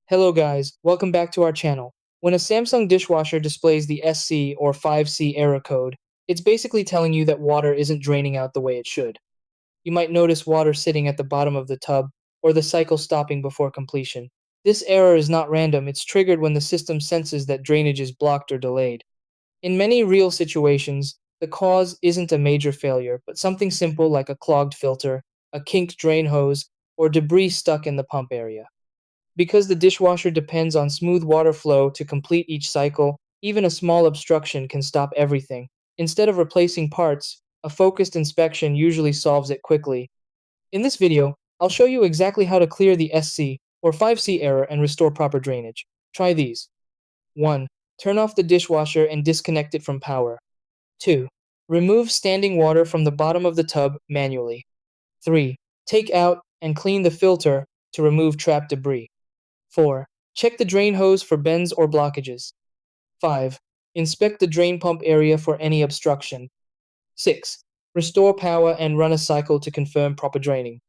Hello guys, welcome back to our channel. When a Samsung dishwasher displays the SC or 5C error code, it's basically telling you that water isn't draining out the way it should. You might notice water sitting at the bottom of the tub, or the cycle stopping before completion. This error is not random, it's triggered when the system senses that drainage is blocked or delayed. In many real situations, the cause isn't a major failure, but something simple like a clogged filter, a kinked drain hose, or debris stuck in the pump area. Because the dishwasher depends on smooth water flow to complete each cycle, even a small obstruction can stop everything. Instead of replacing parts, a focused inspection usually solves it quickly. In this video, I'll show you exactly how to clear the SC or 5C error and restore proper drainage. Try these. 1. Turn off the dishwasher and disconnect it from power. 2. Remove standing water from the bottom of the tub manually. 3. Take out and clean the filter to remove trapped debris. 4. Check the drain hose for bends or blockages. 5. Inspect the drain pump area for any obstruction. 6. Restore power and run a cycle to confirm proper draining.